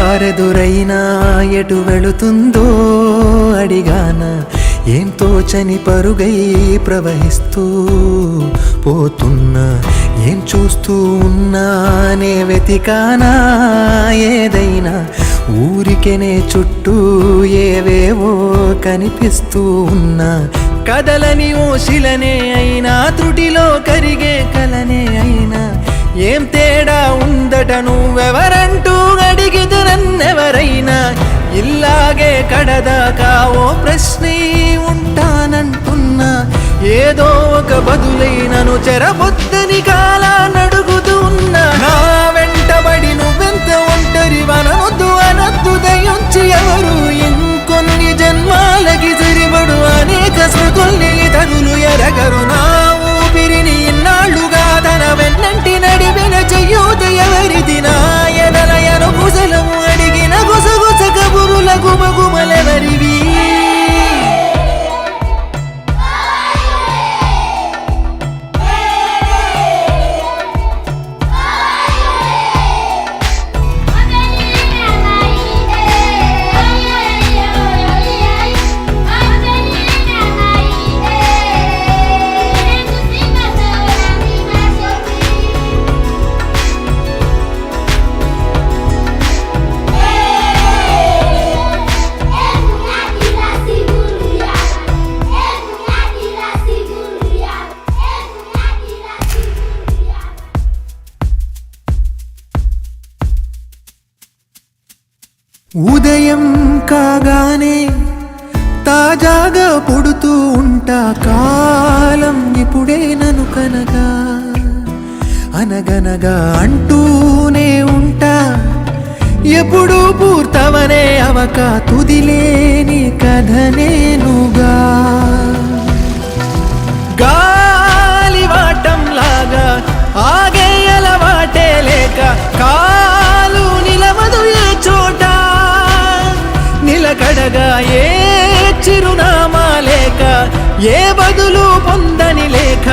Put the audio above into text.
దారెదురైనా ఎటు వెళుతుందో అడిగాన ఏం తోచని పరుగై ప్రవహిస్తూ పోతున్నా ఏం చూస్తూ ఉన్నానే వెతికానా ఏదైనా ఊరికెనే చుట్టూ ఏవేవో కనిపిస్తూ ఉన్నా కదలని ఓ శిలనే అయినా త్రుటిలో కరిగే కలనే అయినా ఏం తేడా ఉందట నువ్వెవరంటూ అడిగిదు నన్నెవరైనా ఇల్లాగే కడదాకా ఓ ప్రశ్నే ఉంటానంటున్నా ఏదో ఒక బదులైనను చెరబొద్దని కాలానడుగుతూ ఉన్నా నా వెంటబడి నువ్వెంత ఒంటరి వనొద్దు అనొద్దు దయించి ఎవరు ఇంకొన్ని జన్మాలకి సరిపడు అనేక స్మృతుల్ని తరులు ఎరగరు నా ఊపిరిని ఇన్నాళ్ళుగా తన వెన్నంటి నడిపిన చెయ్యూత ఎవరిది నా ఎదలయను కుశలము అడిగిన గుసగుస కబురుల గుమగుమలెవరివి ఉదయం కాగానే తాజాగా పుడుతూ ఉంటా కాలం ఇప్పుడే నన్ను కనగా అనగనగా అంటూనే ఉంటా ఎప్పుడు పూర్తవనే అవక తుదిలేని కథ నేనుగా గాలివాటంలాగా ఆగే అలవాటే లేక కాలు నిలవదు ఏ చోట నిలకడగా ఏ చిరునామా లేక ఏ బదులు పొందని లేక